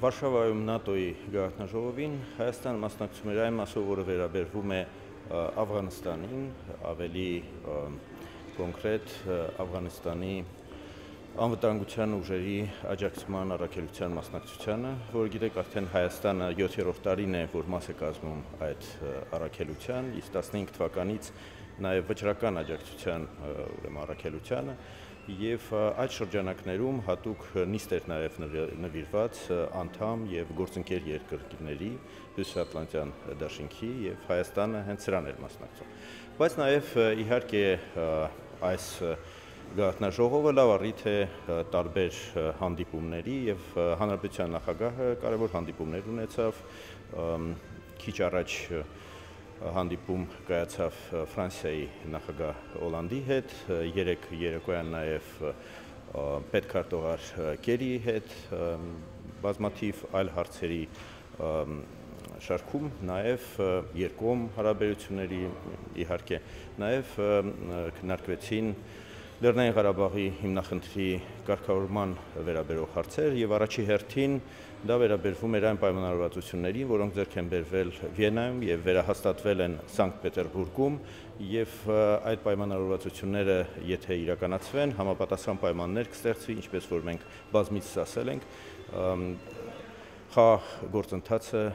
Վարշավայում ՆԱՏՕ-ի գաղտնաժողովին Հայաստանը մասնակցում էր այն մասով, որը վերաբերվում է Աֆղանստանին, ավելի կոնկրետ Աֆղանստանի անվտանգության ուժերի աջակցման առաքելության մասնակցությանը, որ գիտեք արդեն Հայաստանը 7-րդ տարին է, որ մաս է կազմում այդ առաքելության, իսկ 15 թվականից նաև վճռական աջակցության առաքելությանը եւ այդ շրջանակներում հատուկ նիստ էր նաև նվիրված անդամ եւ գործընկեր երկրների Հյուսիսատլանտյան դաշինքի եւ Հայաստանը հենց սրան էր մասնակցում։ Բայց նաև իհարկե այս գաղտնաժողովը լավ առիթ է տարբեր հանդիպումների եւ հանրապետության նախագահը կարևոր հանդիպումներ ունեցավ քիչ առաջ հանդիպում կայացավ Ֆրանսիայի նախագահ Օլանդի հետ, երեկ երեկոյան նաև պետքարտուղար Կերիի հետ, բազմաթիվ այլ հարցերի շարքում, նաև երկկողմ հարաբերությունների իհարկե, նաև քննարկվեցին Լեռնային Ղարաբաղի հիմնախնդրի կարգավորման վերաբերող հարցեր եւ առաջի հերթին դա վերաբերվում էր այն պայմանավորվածություններին, որոնք ձեռք են բերվել Վիեննայում եւ վերահաստատվել են Սանկտ Պետերբուրգում եւ այդ պայմանավորվածությունները, եթե իրականացվեն, համապատասխան պայմաններ կստեղծվի, ինչպես որ մենք բազմիցս ասել ենք, խաղաղ գործընթացը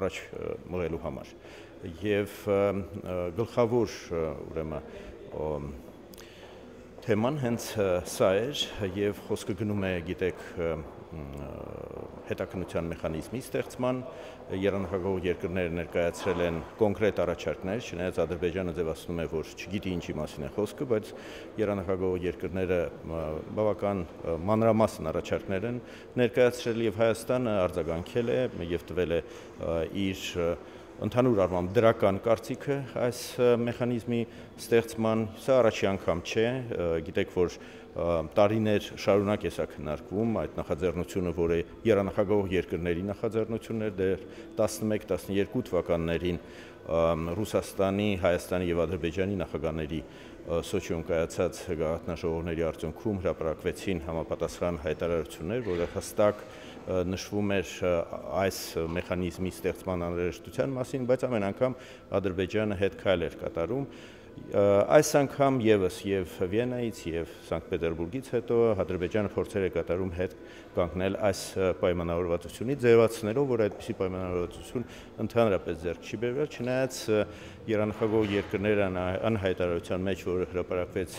առաջ մղելու համար եւ գլխավոր ուրեմն թեման հենց սա էր եւ խոսքը գնում է, գիտեք, հետաքննության մեխանիզմի ստեղծման, երանախագահող երկրները ներկայացրել են կոնկրետ առաջարկներ, չնայած Ադրբեջանը ձևացնում է, որ չգիտի ինչի մասին է խոսքը, բայց երանախագահող երկրները բավական մանրամասն առաջարկներ են ներկայացրել եւ Հայաստանը արձագանքել է եւ տվել է իր ընդհանուր առմամբ դրական կարծիքը այս մեխանիզմի ստեղծման, սա առաջի անգամ չէ, գիտեք, որ տարիներ շարունակ է սա քննարկվում, այդ նախաձեռնությունը, որը երանախագահող երկրների նախաձեռնությունն էր դեռ 11-12 թվականներին Ռուսաստանի, Հայաստանի եւ Ադրբեջանի նախագահների Սոչիում կայացած գաղտնաժողովների արդյունքում հրապարակվեցին համապատասխան հայտարարություններ, որը հստակ նշվում էր այս մեխանիզմի ստեղծման անհրաժեշտության մասին, բայց ամեն անգամ Ադրբեջանը հետ քայլ էր կատարում։ Այս անգամ եւս եւ Վիեննայից եւ Սանկտ Պետերբուրգից հետո Ադրբեջանը փորձեր է կատարում հետ կանգնել այս պայմանավորվածությունից, ձևացնելով, որ այդպիսի պայմանավորվածություն ընդհանրապես ձեռք չի բերվել, չնայած երանախագահող երկրները անհայտարարության մեջ, որը հրապարակվեց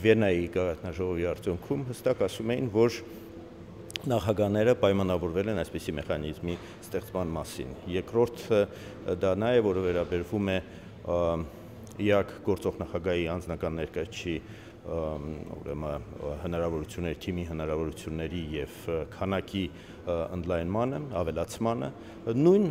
Վիեննայի գաղտնաժողովի արդյունքում, հստակ ասում էին, որ նախագահները պայմանավորվել են այսպիսի մեխանիզմի ստեղծման մասին։ Երկրորդ դա նա է, որը վերաբերվում է ԻԱԿ գործող նախագահի անձնական ներկայացուցիչի ուրեմն հնարավորությունների, թիմի հնարավորությունների եւ քանակի ընդլայնմանը, ավելացմանը, նույն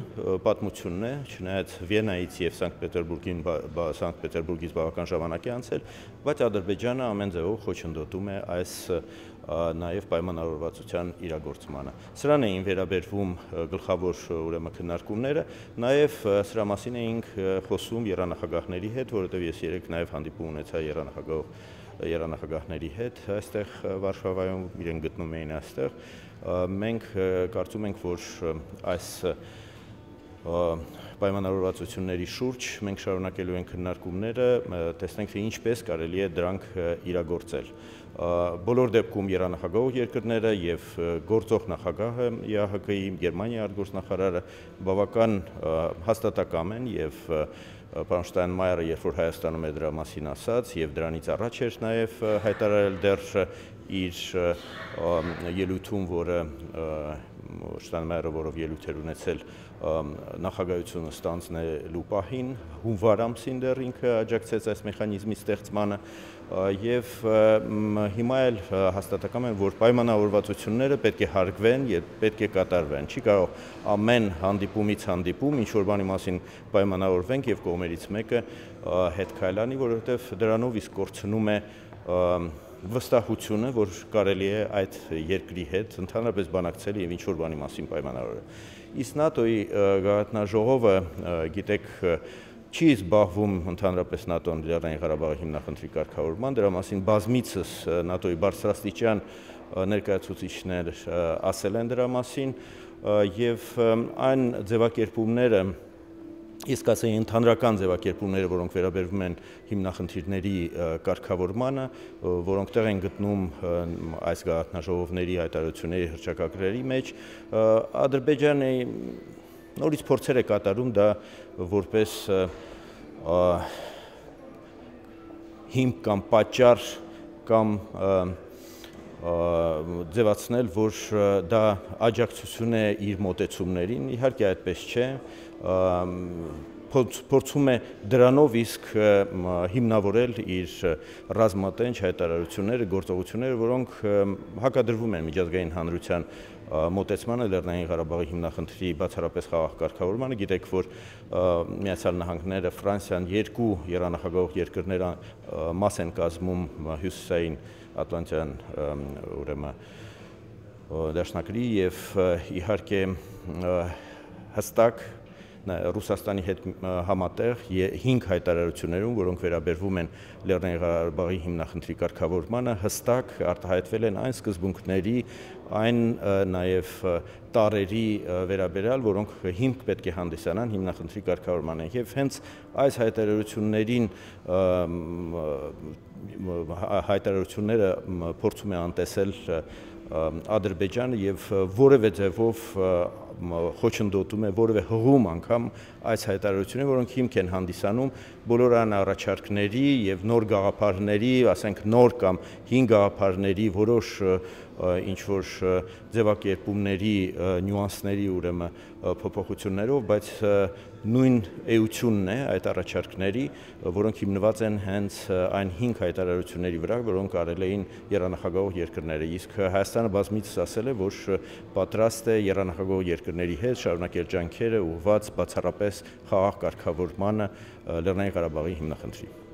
պատմությունն է, չնայած Վիեննայից եւ Սանկտ Պետերբուրգից բավական ժամանակ է անցել, բայց Ադրբեջանը ամեն ձևով խոչընդոտում է այս նաև պայմանավորվածության իրագործմանը։ Սրան էին վերաբերվում գլխավոր ուրեմն քննարկումները, նաև սրա մասին էինք խոսում երանախագահների հետ, որովհետև ես երեք նաև հանդիպում ունեցա երանախագահների հետ այստեղ Վարշավայում, իրենք գտնում էին այստեղ։ Մենք կարծում ենք, որ այս պայմանավորվածությունների շուրջ մենք շարունակելու ենք քննարկումները, տեսնենք թե ինչպես կարելի է դրանք իրագործել։ Բոլոր դեպքում երանախագահող երկրները եւ գործող նախագահը ԵԱՀԿ-ի Գերմանիայի արտգործնախարարը բավական հաստատակամ են եւ պարոն Շտայնմայերը, երբ որ Հայաստանում է դրա մասին ասած եւ դրանից առաջ էր նաեւ հայտարարել դեռ իր ելույթում, որը Շտայնմայերը, որով ելույթ էր ունեցել նախագահությունը ստանձնելու պահին, հունվար ամսին դեռ ինքը աջակցեց այս մեխանիզմի ստեղծմանը եւ հիմա էլ հաստատակամ են, որ պայմանավորվածությունները պետք է հարգվեն եւ պետք է կատարվեն։ Չի կարող ամեն հանդիպումից հանդիպում ինչ-որ բանի մասին պայմանավորվենք եւ կողմերից մեկը հետ քայլանի, որովհետեւ դրանով իսկ կորցնում է վստահությունը, որ կարելի է այդ երկրի հետ ընդհանրապես բանակցել եւ ինչ-որ բանի մասին պայմանավորել։ Իսկ ՆԱՏՕ-ի գաղտնաժողովը, գիտեք, չի զբաղվում ընդհանրապես ՆԱՏՕ-ն Լեռնային Ղարաբաղի հիմնախնդրի կարգավորման, դրա մասին բազմիցս ՆԱՏՕ-ի բարձրաստիճան ներկայացուցիչներ ասել են դրա մասին եւ այն ձևակերպումները իսկ ասեի ընդհանրական ձևակերպումները, որոնք վերաբերվում են հիմնախնդիրների կարգավորմանը, որոնք տեղ են գտնում այս գաղտնաժողովների հայտարարությունների հռչակագրերի մեջ, Ադրբեջանը նորից փորձեր է կատարում դա որպես հիմք կամ պատճառ կամ ձևացնել, որ դա աջակցություն է իր մոտեցումներին, իհարկե այդպես չէ, փորձում է դրանով իսկ հիմնավորել իր ռազմատենչ հայտարարությունները, գործողությունները, որոնք հակադրվում են միջազգային հանրության մոտեցմանը Լեռնային Ղարաբաղի հիմնախնդրի բացառապես խաղաղ կարգավորմանը։ Գիտեք, որ Միացյալ Նահանգները, Ֆրանսիան երկու եռանախագահող երկրներ մաս են կազմում հյուսիսային Ատլանտյան ուրեմն դաշնակցի եւ իհարկե հստակ Ռուսաստանի հետ համատեղ 5 հայտարարություններում, որոնք վերաբերվում են Լեռնային Ղարաբաղի հիմնախնդրի կարգավորմանը, հստակ արտահայտվել են այն սկզբունքների, այն նաև տարրերի վերաբերյալ, որոնք հիմք պետք է հանդիսանան հիմնախնդրի կարգավորմանը։ Եվ հենց այս հայտարարությունները փորձում է անտեսել Ադրբեջանը եւ որևէ ձևով խոչընդոտում է որևէ հղում անգամ այս հայտարարությունները, որոնք հիմք են հանդիսանում բոլոր այն առաջարկների եւ նոր գաղափարների, ասենք նոր կամ 5 գաղափարների որոշ ինչ որ ձևակերպումների նյուանսների ուրեմն փոփոխություններով, բայց նույն էությունն է այդ առաջարկների, որոնք հիմնված են հենց այն 5 հայտարարությունների վրա, որոնք արել էին եռանախագահող երկրները։ Իսկ Հայաստանը բազմիցս ասել է, որ պատրաստ է եռանախագահող երկրների հետ շարունակել ջանքերը ուղղված բացառապես խաղաղ կարգավորմանը Լեռնային Ղարաբաղի հիմնախնդրի։